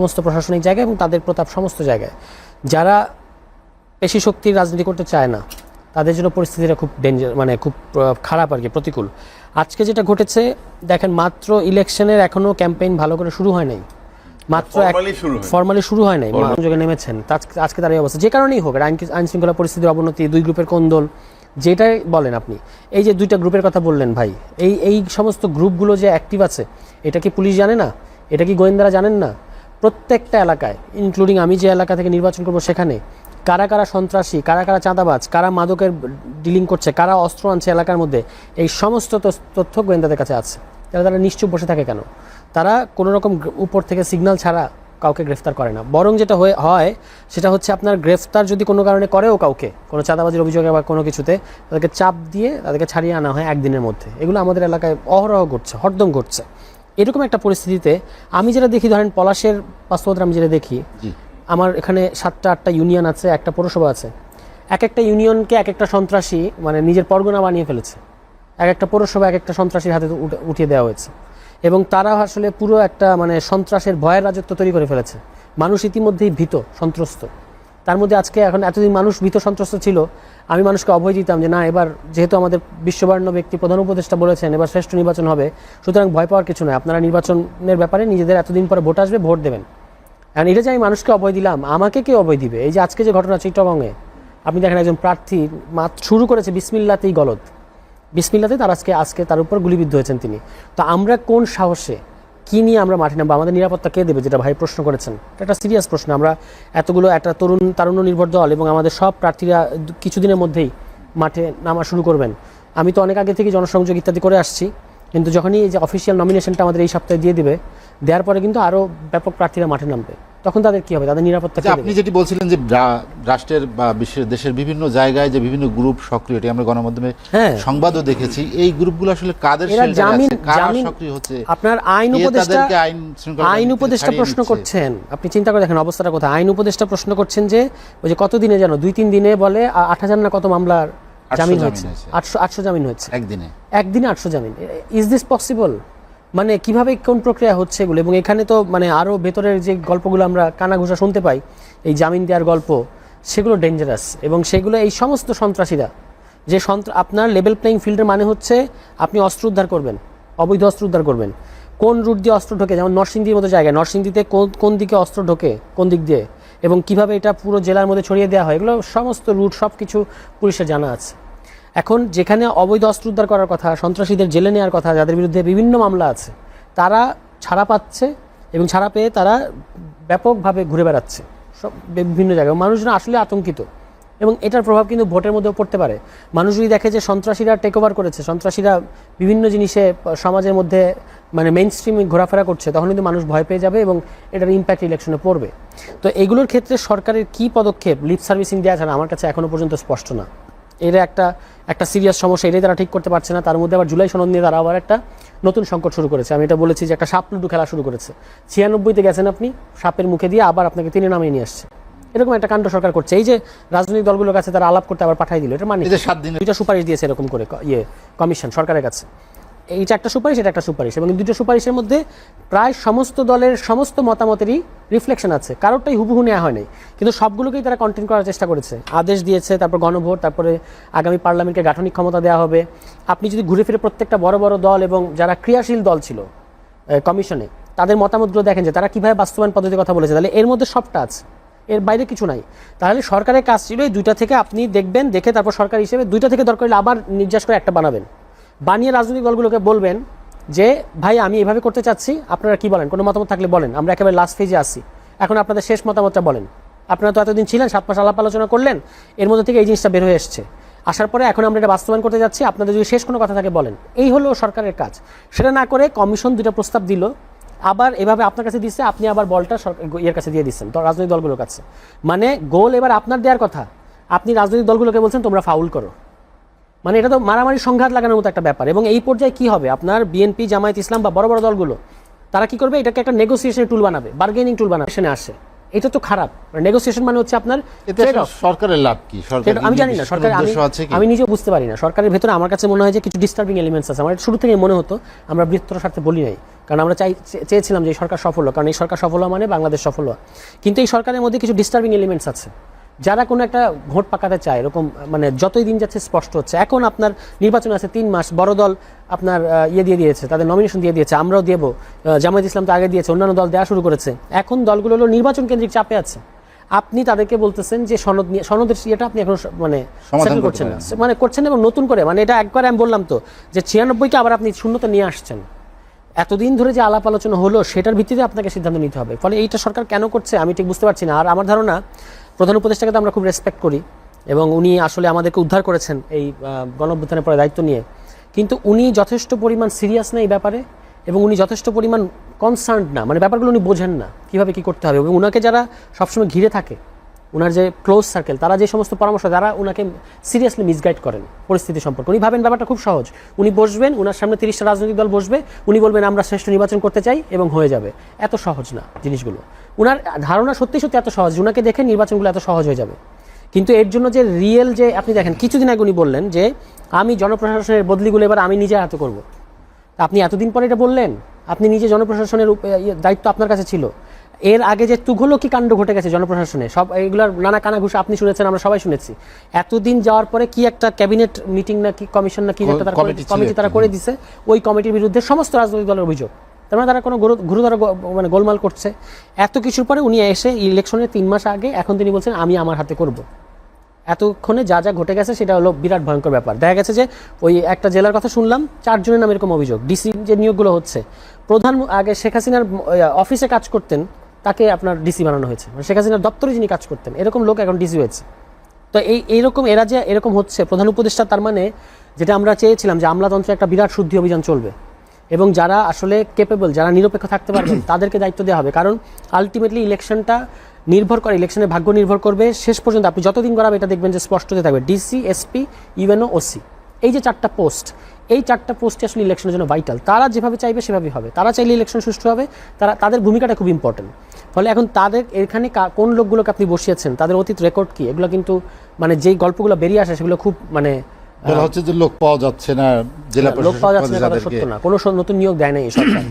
সমস্ত প্রশাসনিক জায়গায় এবং তাদের প্রতাপ সমস্ত জায়গায়। যারা পেশি শক্তির রাজনীতি করতে চায় না তাদের জন্য পরিস্থিতিটা খুব ডেঞ্জার, মানে খুব খারাপ আর কি, প্রতিকূল। আজকে যেটা ঘটেছে দেখেন, মাত্র ইলেকশনের এখনও ক্যাম্পেইন ভালো করে শুরু হয় নাই, মাত্র ফর্মালি শুরু হয় নাই, যোগে নেমেছেন। আজকে তার এই অবস্থা যে কারণেই হোক, আইন শৃঙ্খলা পরিস্থিতির অবনতি, দুই গ্রুপের কোন্দল, যেটাই বলেন আপনি। এই যে দুইটা গ্রুপের কথা বললেন ভাই, এই সমস্ত গ্রুপগুলো যে অ্যাক্টিভ আছে এটা কি পুলিশ জানে না? এটা কি গোয়েন্দারা জানেন না? প্রত্যেকটা এলাকায়, ইনক্লুডিং আমি যে এলাকা থেকে নির্বাচন করবো সেখানে কারা কারা সন্ত্রাসী, কারা কারা চাঁদাবাজ, কারা মাদকের ডিলিং করছে, কারা অস্ত্র আনছে এলাকার মধ্যে, এই সমস্ত তথ্য গোয়েন্দাদের কাছে আছে। তারা নিশ্চুপ বসে থাকে কেন? তারা কোনো রকম উপর থেকে সিগন্যাল ছাড়া কাউকে গ্রেফতার করে না। বরং যেটা হয় সেটা হচ্ছে, আপনার গ্রেফতার যদি কোনো কারণে করেও কাউকে, কোনো চাঁদাবাজির অভিযোগে বা কোনো কিছুতে, তাদেরকে চাপ দিয়ে তাদেরকে ছাড়িয়ে আনা হয় একদিনের মধ্যে। এগুলো আমাদের এলাকায় অহরহ ঘটছে, হরদম ঘটছে। এরকম একটা পরিস্থিতিতে আমি যেটা দেখি, ধরেন পলাশের বাস্তবতা আমি যেটা দেখি, আমার এখানে 7-8টা ইউনিয়ন আছে, একটা পৌরসভা আছে, এক একটা ইউনিয়নকে এক একটা সন্ত্রাসী মানে নিজের পরগনা বানিয়ে ফেলেছে। এক একটা পৌরসভা এক একটা সন্ত্রাসীর হাতে উঠিয়ে দেওয়া হয়েছে এবং তারা আসলে পুরো একটা মানে সন্ত্রাসের ভয়ের রাজত্ব তৈরি করে ফেলেছে। মানুষ ইতিমধ্যেই ভীত, সন্ত্রস্ত। তার মধ্যে আজকে এখন এতদিন মানুষ ভীত সন্ত্রস্ত ছিল, আমি মানুষকে অভয় দিতাম যে না, এবার যেহেতু আমাদের বিশ্ববরেণ্য ব্যক্তি প্রধান উপদেষ্টা বলেছেন এবার শ্রেষ্ঠ নির্বাচন হবে, সুতরাং ভয় পাওয়ার কিছু নয়, আপনারা নির্বাচনের ব্যাপারে নিজেদের এতদিন পরে ভোট আসবে, ভোট দেবেন। আর এটা যে আমি মানুষকে অভয় দিলাম, আমাকে কে অভয় দিবে? এই যে আজকে যে ঘটনা চিট্টগংয়ে, আপনি দেখেন একজন প্রার্থী শুরু করেছে বিসমিল্লাতেই গলদ, বিসমিল্লাতে তার আজকে তার উপর গুলিবিদ্ধ হয়েছেন তিনি। তো আমরা কোন সাহসে কী নিয়ে আমরা মাঠে নামবো? আমাদের নিরাপত্তা কে দেবে? যেটা ভাই প্রশ্ন করেছেন, এটা একটা সিরিয়াস প্রশ্ন। আমরা এতগুলো একটা তারুণ্য নির্ভর দল এবং আমাদের সব প্রার্থীরা কিছুদিনের মধ্যেই মাঠে নামা শুরু করবেন। আমি তো অনেক আগে থেকে জনসংযোগ ইত্যাদি করে আসছি, কিন্তু যখনই এই যে অফিসিয়াল নমিনেশনটা আমাদের এই সপ্তাহে দিয়ে দিবে, দেওয়ার পরে কিন্তু আরও ব্যাপক প্রার্থীরা মাঠে নামবে। তখন তাদের কি হবে? তাদের নিরাপত্তা। আপনি যেটি বলছিলেন যে রাষ্ট্রের বা বিশ্বের দেশের বিভিন্ন জায়গায় যে বিভিন্ন গ্রুপ সক্রিয়, এটি আমরা গণমাধ্যমে সংবাদও দেখেছি। এই গ্রুপগুলো আসলে কাদের সক্রিয় হচ্ছে? আপনার আইন উপদেষ্টা প্রশ্ন করছেন, আপনি চিন্তা করে দেখেন অবস্থাটা কোথায়। আইন উপদেষ্টা প্রশ্ন করছেন যে ওই যে কতদিনে যেন 2-3 দিনে বলে 8,000 না কত মামলার জামিন হয়েছে, 800 জামিন হয়েছে একদিনে 800 জামিন। Is this possible? মানে কিভাবে, কোন প্রক্রিয়া হচ্ছে এগুলো? এবং এখানে তো মানে আরও ভেতরের যে গল্পগুলো আমরা কানাঘুষা শুনতে পাই, এই জামিন দেওয়ার গল্প, সেগুলো ডেঞ্জারাস। এবং সেগুলো এই সমস্ত সন্ত্রাসীরা যে আপনার লেভেল প্লেইং ফিল্ডের মানে হচ্ছে আপনি অস্ত্র উদ্ধার করবেন, অবৈধ অস্ত্র উদ্ধার করবেন, কোন রুট দিয়ে অস্ত্র ঢোকে, যেমন নরসিংদীর মতো জায়গায়, নরসিংদীতে কোন দিকে অস্ত্র ঢোকে, কোন দিক দিয়ে, এবং কিভাবে এটা পুরো জেলার মধ্যে ছড়িয়ে দেওয়া হয়, এগুলো সমস্ত রুট সব কিছু পুলিশের জানা আছে। এখন যেখানে অবৈধ অস্ত্র উদ্ধার করার কথা, সন্ত্রাসীদের জেলে নেওয়ার কথা, যাদের বিরুদ্ধে বিভিন্ন মামলা আছে, তারা ছাড়া পাচ্ছে এবং ছাড়া পেয়ে তারা ব্যাপকভাবে ঘুরে বেড়াচ্ছে সব বিভিন্ন জায়গায়। মানুষজন আসলে আতঙ্কিত এবং এটার প্রভাব কিন্তু ভোটের মধ্যেও পড়তে পারে। মানুষ যদি দেখে যে সন্ত্রাসীরা টেক ওভার করেছে, সন্ত্রাসীরা বিভিন্ন জিনিসে সমাজের মধ্যে মানে মেইন স্ট্রিমে ঘোরাফেরা করছে, তখন কিন্তু মানুষ ভয় পেয়ে যাবে এবং এটার ইম্প্যাক্ট ইলেকশনে পড়বে। তো এগুলোর ক্ষেত্রে সরকারের কী পদক্ষেপ, লিপ সার্ভিসিং দেওয়া ছাড়া আমার কাছে এখনও পর্যন্ত স্পষ্ট না। এর একটা সিরিয়াস সমস্যা, এটাই তারা ঠিক করতে পারছে না। তার মধ্যে আবার জুলাই সনদ নিয়ে তারা আবার একটা নতুন সংকট শুরু করেছে। আমি এটা বলেছি যে একটা সাপ লুডু খেলা শুরু করেছে। 96তে গেছেন আপনি, সাপের মুখে দিয়ে আবার আপনাকে টেনে নামিয়ে নিয়ে আসছে। এরকম একটা কাণ্ড সরকার করছে। এই যে রাজনৈতিক দলগুলোর কাছে তারা আলাপ করতে আবার পাঠাই দিল, এটা মানে 2টা সুপারিশ দিয়েছে এরকম করে কমিশন সরকারের কাছে। এইটা একটা সুপারিশ, এটা একটা সুপারিশ, এবং 2টা সুপারিশের মধ্যে প্রায় সমস্ত দলের সমস্ত মতামতেরই রিফ্লেকশন আছে, কারোরটাই হুবহু নেওয়া হয় নাই, কিন্তু সবগুলোকেই তারা কন্টেন্ট করার চেষ্টা করেছে। আদেশ দিয়েছে, তারপর গণভোট, তারপরে আগামী পার্লামেন্টকে গাঠনিক ক্ষমতা দেওয়া হবে। আপনি যদি ঘুরে ফিরে প্রত্যেকটা বড় বড় দল এবং যারা ক্রিয়াশীল দল ছিল কমিশনে, তাদের মতামতগুলো দেখেন যে তারা কীভাবে বাস্তবায়ন পদ্ধতির কথা বলেছে, তাহলে এর মধ্যে সবটা আছে, এর বাইরে কিছু নাই। তাহলে সরকারের কাজ ছিল এই 2টা থেকে আপনি দেখবেন, দেখে তারপর সরকার হিসেবে 2টা থেকে দরকার হলে আবার নির্যাস করে একটা বানাবেন, বানিয়ে রাজনৈতিক দলগুলোকে বলবেন যে ভাই আমি এভাবে করতে চাচ্ছি, আপনারা কি বলেন, কোনো মতামত থাকলে বলেন, আমরা একেবারে লাস্ট ফেজে আসি, এখন আপনাদের শেষ মতামতটা বলেন। আপনারা তো এতদিন ছিলেন, 7 মাস আলাপ আলোচনা করলেন, এর মধ্যে থেকে এই জিনিসটা বের হয়ে এসছে, আসার পরে এখন আমরা এটা বাস্তবায়ন করতে যাচ্ছি, আপনাদের যদি শেষ কোনো কথা থাকে বলেন। এই হলো সরকারের কাজ। সেটা না করে কমিশন 2টা প্রস্তাব দিল, আবার এভাবে আপনার কাছে দিচ্ছে, আপনি আবার বলটা ইয়ের কাছে দিয়ে দিচ্ছেন, তো রাজনৈতিক দলগুলোর কাছে। মানে গোল এবার আপনার দেওয়ার কথা, আপনি রাজনৈতিক দলগুলোকে বলছেন তোমরা ফাউল করো। মানে এটা তো মারামারি সংঘাত লাগানোর মতো একটা ব্যাপার। এবং এই পর্যায়ে কি হবে, আপনার বিএনপি, জামায়াত ইসলাম বা বড় বড় দলগুলো তারা কি করবে, এটাকে একটা নেগোসিয়েশনের টুল বানাবে, বার্গেনিং টুল বানাবে, আসে এটা তো খারাপ। নেগোসিয়েশন মানে হচ্ছে আপনার সরকারের লাভ কি? আমি জানি না, সরকার আমি নিজেও বুঝতে পারি না। সরকারের ভেতরে আমার কাছে মনে হয় যে কিছু ডিস্টার্বিং এলিমেন্টস আছে। আমার শুরু থেকে মনে হতো আমরা বৃহত্তর স্বার্থে বলি নাই, কারণ আমরা চেয়েছিলাম যে এই সরকার সফল হোক, কারণ এই সরকার সফল হওয়া মানে বাংলাদেশ সফল হওয়া। কিন্তু এই সরকারের মধ্যে কিছু ডিস্টার্বিং এলিমেন্টস আছে, যারা কোনো একটা ভোট পাকাতে চায় এরকম, মানে যতই দিন যাচ্ছে স্পষ্ট হচ্ছে। এখন আপনার নির্বাচন আছে 3 মাস, বড় দল আপনার দিয়ে দিয়েছে, তাদের নমিনেশন দিয়ে দিয়েছে, আমরাও দেবো, জামায়াত ইসলাম তো আগে দিয়েছে, অন্যান্য দল দেওয়া শুরু করেছে। এখন দলগুলো হলো নির্বাচন কেন্দ্রিক চাপে আছে। আপনি তাদেরকে বলতেছেন যে সনদের ইয়েটা আপনি এখন মানে সেটেল করছেন না, মানে করছেন এবং নতুন করে, মানে এটা একবার আমি বললাম তো যে 96কে আবার আপনি শূন্যতে নিয়ে আসছেন। এতদিন ধরে যে আলাপ আলোচনা হলো সেটার ভিত্তিতে আপনাকে সিদ্ধান্ত নিতে হবে। ফলে এইটা সরকার কেন করছে আমি ঠিক বুঝতে পারছি না। আর আমার ধারণা প্রধান উপদেষ্টাকে তো আমরা খুব রেসপেক্ট করি এবং উনি আসলে আমাদেরকে উদ্ধার করেছেন এই গণঅভ্যুত্থানের পরে দায়িত্ব নিয়ে, কিন্তু উনি যথেষ্ট পরিমাণ সিরিয়াস না এই ব্যাপারে, এবং উনি যথেষ্ট পরিমাণ কনসার্নড না, মানে ব্যাপারগুলো উনি বোঝেন না কীভাবে কী করতে হবে। এবং ওনাকে যারা সবসময় ঘিরে থাকে, ওনার যে ক্লোজ সার্কেল, তারা যে সমস্ত পরামর্শ, তারা ওনাকে সিরিয়াসলি মিসগাইড করেন পরিস্থিতি সম্পর্কে। উনি ভাবেন ব্যাপারটা খুব সহজ, উনি বসবেন, ওনার সামনে 30টা রাজনৈতিক দল বসবে, উনি বলবেন আমরা শ্রেষ্ঠ নির্বাচন করতে চাই এবং হয়ে যাবে। এত সহজ না জিনিসগুলো। ওনার ধারণা সত্যি সত্যি এত সহজ, ওনাকে দেখে নির্বাচনগুলো এত সহজ হয়ে যাবে। কিন্তু এর জন্য যে রিয়েল, যে আপনি দেখেন কিছুদিন আগে উনি বললেন যে আমি জনপ্রশাসনের বদলিগুলো এবার আমি নিজে হাতে করব। আপনি এতদিন পরে এটা বললেন, আপনি নিজে জনপ্রশাসনের দায়িত্ব আপনার কাছে ছিল। এর আগে যে তুঘলকি কাণ্ড ঘটে গেছে জনপ্রশাসনে, সব এগুলোর নানা কানাঘুষা আপনি শুনেছেন, আমরা সবাই শুনেছি। এতদিন যাওয়ার পরে কি একটা ক্যাবিনেট মিটিং না কি কমিশন না কি একটা কমিটি তারা করে দিছে, ওই কমিটির বিরুদ্ধে সমস্ত রাজনৈতিক দলের অভিযোগ। তার মানে তারা কোনো গুরুতর মানে গোলমাল করছে। এত কিছুর পরে উনি এসে ইলেকশনের 3 মাস আগে এখন তিনি বলছেন আমি আমার হাতে করব। এতক্ষণে যা যা ঘটে গেছে সেটা হলো বিরাট ভয়ঙ্কর ব্যাপার। দেখা গেছে যে ওই একটা জেলার কথা শুনলাম, 4 জনের নামে এরকম অভিযোগ। ডিসি যে নিয়োগগুলো হচ্ছে, প্রধান আগে শেখ হাসিনার অফিসে কাজ করতেন, তাকে আপনার ডিসি বানানো হয়েছে, মানে শেখ হাসিনার দপ্তরে যিনি কাজ করতেন এরকম লোক এখন ডিসি হয়েছে। তো এইরকম এরা যে এরকম হচ্ছে, প্রধান উপদেষ্টা, তার মানে যেটা আমরা চেয়েছিলাম যে আমলাতন্ত্রে একটা বিরাট শুদ্ধি অভিযান চলবে এবং যারা আসলে কেপেবল, যারা নিরপেক্ষ থাকতে পারবেন তাদেরকে দায়িত্ব দেওয়া হবে। কারণ আলটিমেটলি ইলেকশনটা নির্ভর করে, ইলেকশনের ভাগ্য নির্ভর করবে শেষ পর্যন্ত। আপনি যতদিন করাবে এটা দেখবেন যে স্পষ্ট হতে থাকবে, ডিসি, এসপি, ইউএনও, ওসি, এই যে 4টা পোস্ট, এই 4টা পোস্টই আসলে ইলেকশনের জন্য ভাইটাল। তারা যেভাবে চাইবে সেভাবেই হবে। তারা চাইলে ইলেকশন সুষ্ঠু হবে, তাদের ভূমিকাটা খুব ইম্পর্টেন্ট। ফলে এখন তাদের এখানে কোন লোকগুলোকে আপনি বসিয়েছেন, তাদের অতীত রেকর্ড কি, এগুলো কিন্তু মানে যেই গল্পগুলো বেরিয়ে আসে সেগুলো খুব মানে হচ্ছে যে লোক পাওয়া যাচ্ছে না, জেলা লোক পাওয়া যাচ্ছে না, সত্য না, কোনো নতুন নিয়োগ দেয় না এই সরকার।